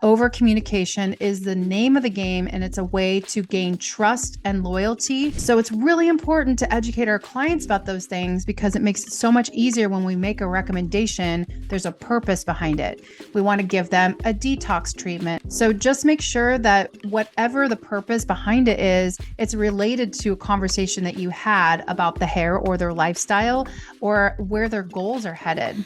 Over communication is the name of the game, and it's a way to gain trust and loyalty. So it's really important to educate our clients about those things because it makes it so much easier when we make a recommendation. There's a purpose behind it. We want to give them a detox treatment. So just make sure that whatever the purpose behind it is, it's related to a conversation that you had about the hair or their lifestyle or where their goals are headed.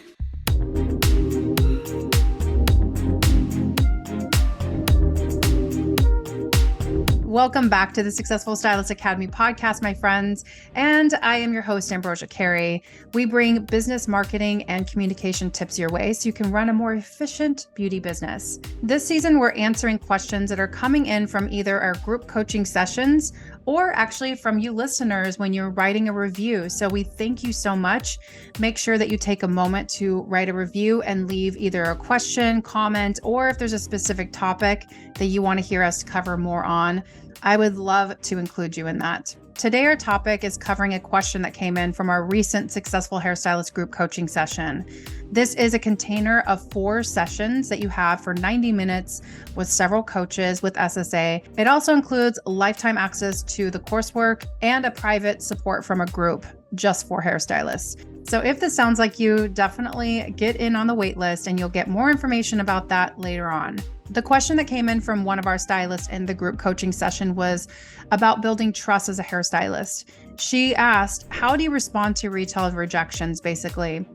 Welcome back to the Successful Stylist Academy podcast, my friends. And I am your host, Ambrosia Carey. We bring business marketing and communication tips your way so you can run a more efficient beauty business. This season, we're answering questions that are coming in from either our group coaching sessions or actually from you listeners when you're writing a review. So we thank you so much. Make sure that you take a moment to write a review and leave either a question, comment, or if there's a specific topic that you want to hear us cover more on. I would love to include you in that. Today, our topic is covering a question that came in from our recent Successful Hairstylist group coaching session. This is a container of 4 sessions that you have for 90 minutes with several coaches with SSA. It also includes lifetime access to the coursework and a private support from a group just for hairstylists. So if this sounds like you, definitely get in on the wait list and you'll get more information about that later on. The question that came in from one of our stylists in the group coaching session was about building trust as a hairstylist. She asked, how do you respond to retail rejections, basically?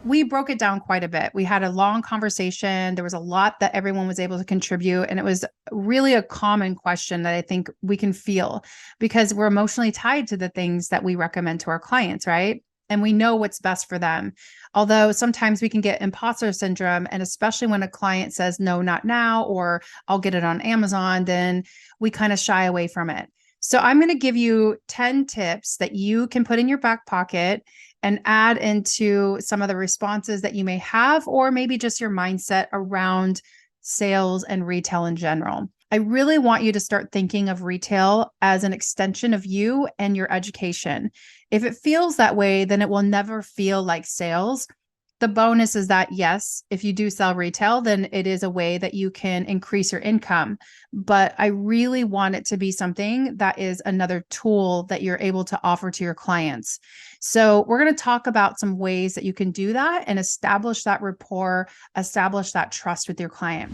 We broke it down quite a bit. We had a long conversation. There was a lot that everyone was able to contribute. And it was really a common question that I think we can feel because we're emotionally tied to the things that we recommend to our clients, right? And we know what's best for them. Although sometimes we can get imposter syndrome, and especially when a client says, no, not now, or I'll get it on Amazon, then we kind of shy away from it. So I'm going to give you 10 tips that you can put in your back pocket and add into some of the responses that you may have, or maybe just your mindset around sales and retail in general. I really want you to start thinking of retail as an extension of you and your education. If it feels that way, then it will never feel like sales. The bonus is that, yes, if you do sell retail, then it is a way that you can increase your income. But I really want it to be something that is another tool that you're able to offer to your clients. So we're going to talk about some ways that you can do that and establish that rapport, establish that trust with your client.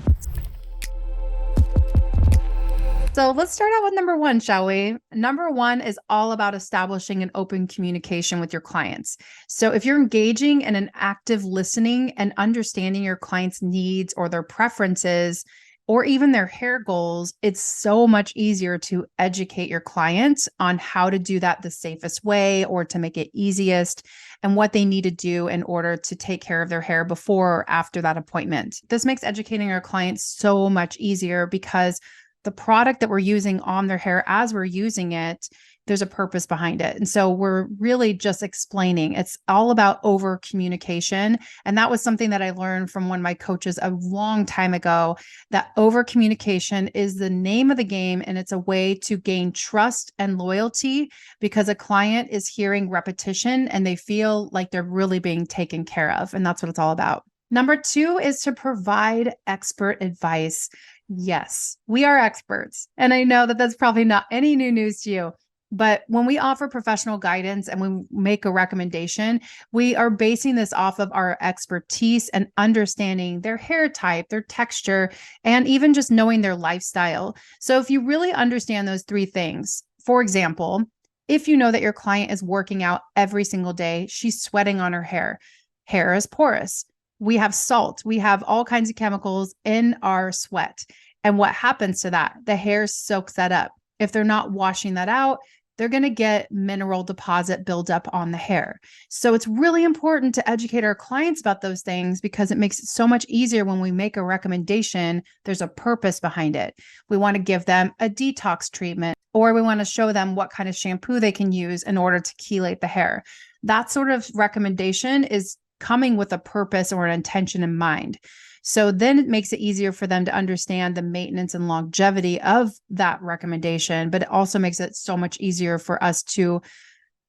So let's start out with number 1, shall we? Number 1 is all about establishing an open communication with your clients. So if you're engaging in an active listening and understanding your clients' needs or their preferences, or even their hair goals, it's so much easier to educate your clients on how to do that the safest way or to make it easiest and what they need to do in order to take care of their hair before or after that appointment. This makes educating our clients so much easier because the product that we're using on their hair as we're using it, there's a purpose behind it. And so we're really just explaining. It's all about over communication. And that was something that I learned from one of my coaches a long time ago, that over communication is the name of the game. And it's a way to gain trust and loyalty because a client is hearing repetition and they feel like they're really being taken care of. And that's what it's all about. Number 2 is to provide expert advice. Yes, we are experts. And I know that that's probably not any new news to you. But when we offer professional guidance and we make a recommendation, we are basing this off of our expertise and understanding their hair type, their texture, and even just knowing their lifestyle. So if you really understand those 3 things, for example, if you know that your client is working out every single day, she's sweating on her hair. Hair is porous. We have salt. We have all kinds of chemicals in our sweat. And what happens to that? The hair soaks that up. If they're not washing that out, they're going to get mineral deposit buildup on the hair. So it's really important to educate our clients about those things because it makes it so much easier when we make a recommendation. There's a purpose behind it. We want to give them a detox treatment, or we want to show them what kind of shampoo they can use in order to chelate the hair. That sort of recommendation is coming with a purpose or an intention in mind. So then it makes it easier for them to understand the maintenance and longevity of that recommendation, but it also makes it so much easier for us to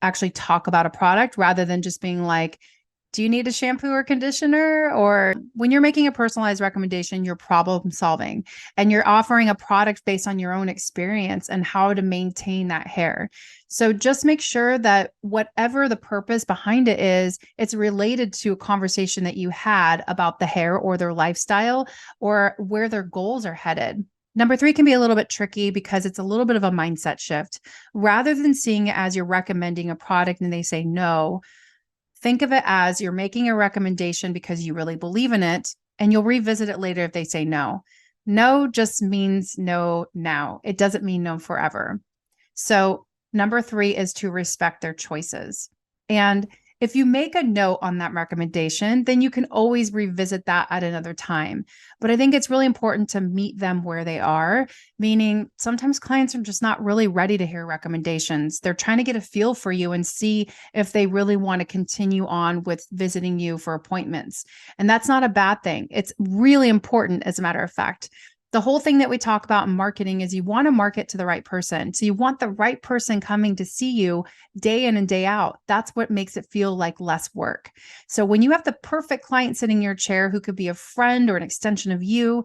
actually talk about a product rather than just being like, Do you need a shampoo or conditioner? Or when you're making a personalized recommendation, you're problem solving and you're offering a product based on your own experience and how to maintain that hair. So just make sure that whatever the purpose behind it is, it's related to a conversation that you had about the hair or their lifestyle or where their goals are headed. Number three can be a little bit tricky because it's a little bit of a mindset shift. Rather than seeing it as you're recommending a product and they say no, think of it as you're making a recommendation because you really believe in it, and you'll revisit it later if they say no. No just means no now. It doesn't mean no forever. So, number three is to respect their choices. And if you make a note on that recommendation, then you can always revisit that at another time. But I think it's really important to meet them where they are, meaning sometimes clients are just not really ready to hear recommendations. They're trying to get a feel for you and see if they really want to continue on with visiting you for appointments. And that's not a bad thing. It's really important, as a matter of fact. The whole thing that we talk about in marketing is you want to market to the right person. So you want the right person coming to see you day in and day out. That's what makes it feel like less work. So when you have the perfect client sitting in your chair who could be a friend or an extension of you,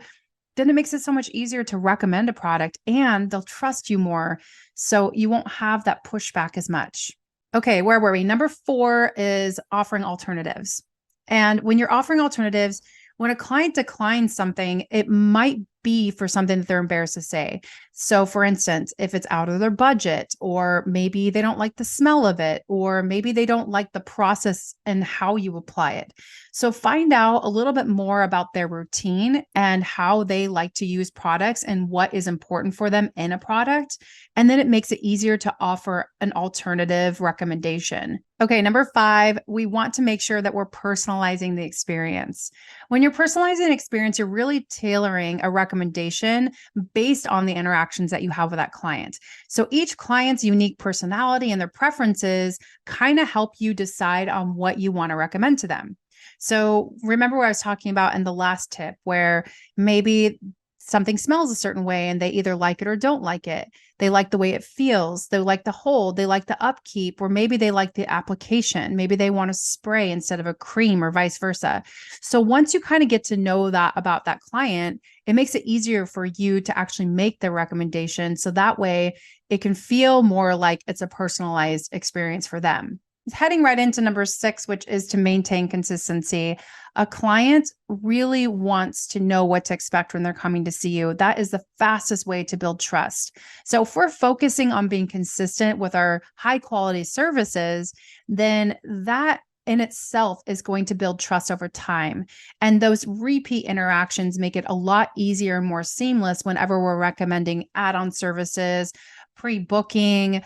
then it makes it so much easier to recommend a product and they'll trust you more. So you won't have that pushback as much. Okay, where were we? Number four is offering alternatives. And when you're offering alternatives, when a client declines something, it might be for something that they're embarrassed to say. So for instance, if it's out of their budget, or maybe they don't like the smell of it, or maybe they don't like the process and how you apply it. So find out a little bit more about their routine and how they like to use products and what is important for them in a product. And then it makes it easier to offer an alternative recommendation. Okay, number five, we want to make sure that we're personalizing the experience. When you're personalizing an experience, you're really tailoring a recommendation based on the interactions that you have with that client. So each client's unique personality and their preferences kind of help you decide on what you want to recommend to them. So remember what I was talking about in the last tip, where maybe something smells a certain way and they either like it or don't like it. They like the way it feels. They like the hold. They like the upkeep, or maybe they like the application. Maybe they want a spray instead of a cream, or vice versa. So once you kind of get to know that about that client, it makes it easier for you to actually make the recommendation. So that way it can feel more like it's a personalized experience for them. Heading right into number six, which is to maintain consistency. A client really wants to know what to expect when they're coming to see you. That is the fastest way to build trust. So if we're focusing on being consistent with our high quality services, then that in itself is going to build trust over time. And those repeat interactions make it a lot easier and more seamless whenever we're recommending add-on services, pre-booking,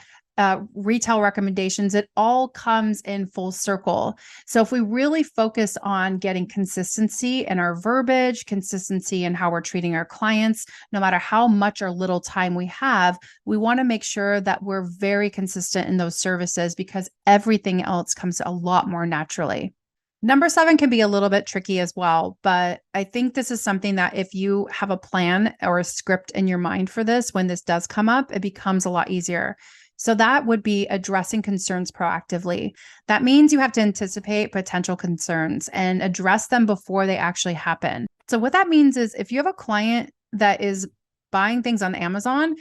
retail recommendations. It all comes in full circle. So if we really focus on getting consistency in our verbiage, consistency in how we're treating our clients, no matter how much or little time we have, we want to make sure that we're very consistent in those services, because everything else comes a lot more naturally. Number seven can be a little bit tricky as well, but I think this is something that if you have a plan or a script in your mind for this, when this does come up, it becomes a lot easier. So that would be addressing concerns proactively. That means you have to anticipate potential concerns and address them before they actually happen. So what that means is if you have a client that is buying things on Amazon,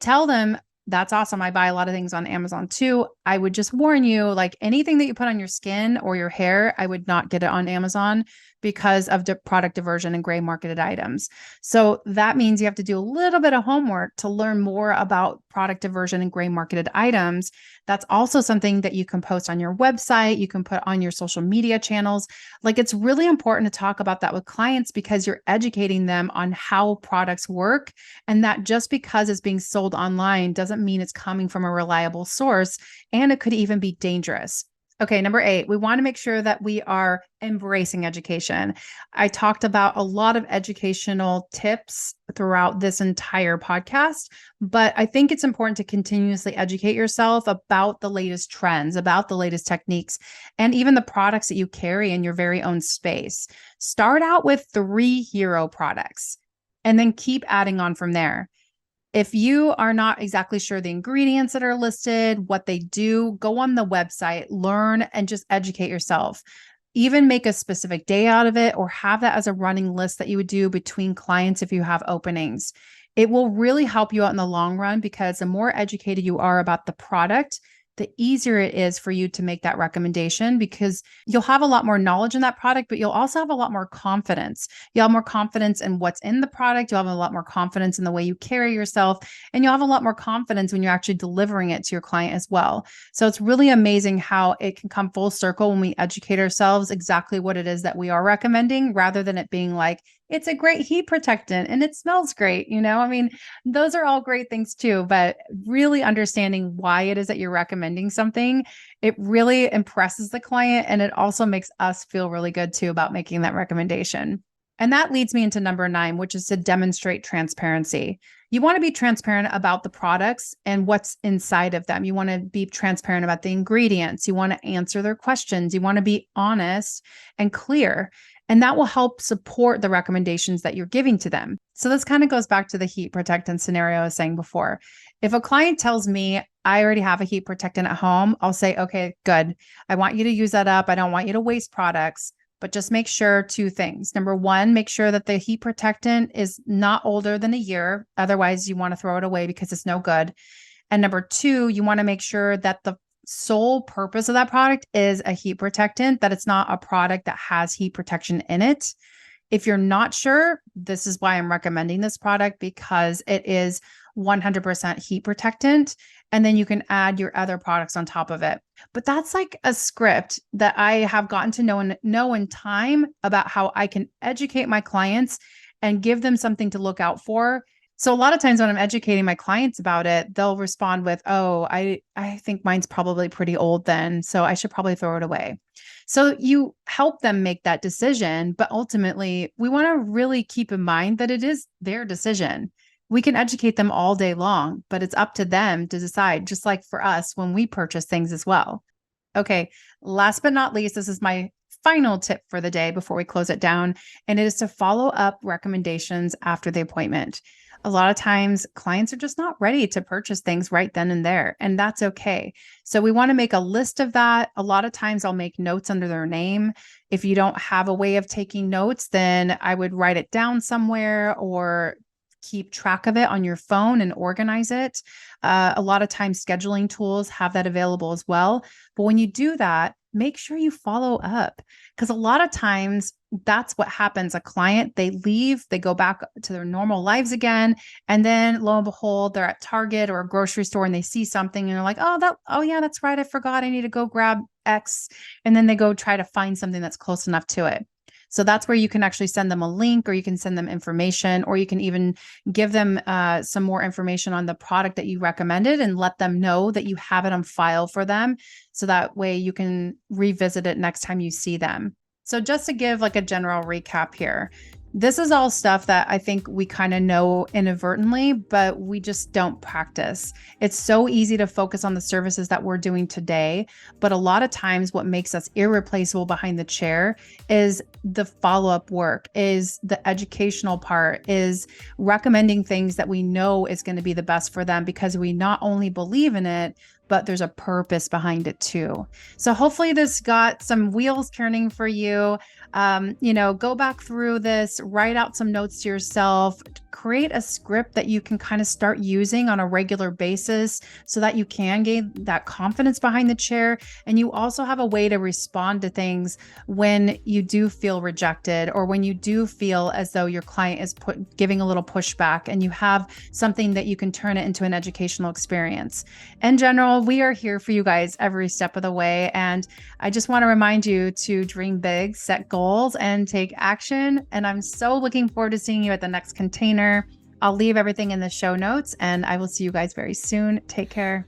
tell them, that's awesome. I buy a lot of things on Amazon too. I would just warn you, like anything that you put on your skin or your hair, I would not get it on Amazon because of product diversion and gray marketed items. So that means you have to do a little bit of homework to learn more about product diversion and gray marketed items. That's also something that you can post on your website. You can put on your social media channels. Like, it's really important to talk about that with clients, because you're educating them on how products work, and that just because it's being sold online doesn't mean it's coming from a reliable source, and it could even be dangerous. Okay, number eight, we want to make sure that we are embracing education. I talked about a lot of educational tips throughout this entire podcast, but I think it's important to continuously educate yourself about the latest trends, about the latest techniques, and even the products that you carry in your very own space. Start out with 3 hero products and then keep adding on from there. If you are not exactly sure the ingredients that are listed, what they do, go on the website, learn, and just educate yourself. Even make a specific day out of it or have that as a running list that you would do between clients if you have openings. It will really help you out in the long run because the more educated you are about the product, the easier it is for you to make that recommendation because you'll have a lot more knowledge in that product, but you'll also have a lot more confidence. You'll have more confidence in what's in the product. You'll have a lot more confidence in the way you carry yourself, and you'll have a lot more confidence when you're actually delivering it to your client as well. So it's really amazing how it can come full circle when we educate ourselves exactly what it is that we are recommending, rather than it being like, it's a great heat protectant and it smells great. I mean, those are all great things too, but really understanding why it is that you're recommending something, it really impresses the client. And it also makes us feel really good too about making that recommendation. And that leads me into number 9, which is to demonstrate transparency. You want to be transparent about the products and what's inside of them. You want to be transparent about the ingredients. You want to answer their questions. You want to be honest and clear. And that will help support the recommendations that you're giving to them. So this kind of goes back to the heat protectant scenario I was saying before. If a client tells me I already have a heat protectant at home, I'll say, okay, good. I want you to use that up. I don't want you to waste products, but just make sure 2 things. Number 1, make sure that the heat protectant is not older than a year. Otherwise, you want to throw it away because it's no good. And number 2, you want to make sure that the sole purpose of that product is a heat protectant, that it's not a product that has heat protection in it. If you're not sure, this is why I'm recommending this product, because it is 100% heat protectant. And then you can add your other products on top of it. But that's like a script that I have gotten to know in time about how I can educate my clients and give them something to look out for. So a lot of times when I'm educating my clients about it, they'll respond with, oh, I think mine's probably pretty old then, so I should probably throw it away. So you help them make that decision, but ultimately we want to really keep in mind that it is their decision. We can educate them all day long, but it's up to them to decide, just like for us when we purchase things as well. Okay, last but not least, this is my final tip for the day before we close it down, and it is to follow up recommendations after the appointment. A lot of times clients are just not ready to purchase things right then and there, and that's okay. So we want to make a list of that. A lot of times I'll make notes under their name. If you don't have a way of taking notes, then I would write it down somewhere or keep track of it on your phone and organize it. A lot of times scheduling tools have that available as well. But when you do that, make sure you follow up, because a lot of times that's what happens. A client, they leave, they go back to their normal lives again. And then lo and behold, they're at Target or a grocery store and they see something and they're like, oh yeah, that's right. I forgot. I need to go grab X. And then they go try to find something that's close enough to it. So that's where you can actually send them a link, or you can send them information, or you can even give them some more information on the product that you recommended and let them know that you have it on file for them. So that way you can revisit it next time you see them. So just to give like a general recap here, this is all stuff that I think we kind of know inadvertently, but we just don't practice. It's so easy to focus on the services that we're doing today, but a lot of times what makes us irreplaceable behind the chair is the follow-up work, is the educational part, is recommending things that we know is going to be the best for them because we not only believe in it, but there's a purpose behind it too. So hopefully this got some wheels turning for you. Go back through this, write out some notes to yourself, create a script that you can kind of start using on a regular basis so that you can gain that confidence behind the chair. And you also have a way to respond to things when you do feel rejected, or when you do feel as though your client is giving a little pushback, and you have something that you can turn it into an educational experience. In general, we are here for you guys every step of the way. And I just want to remind you to dream big, set goals, and take action. And I'm so looking forward to seeing you at the next container. I'll leave everything in the show notes, and I will see you guys very soon. Take care.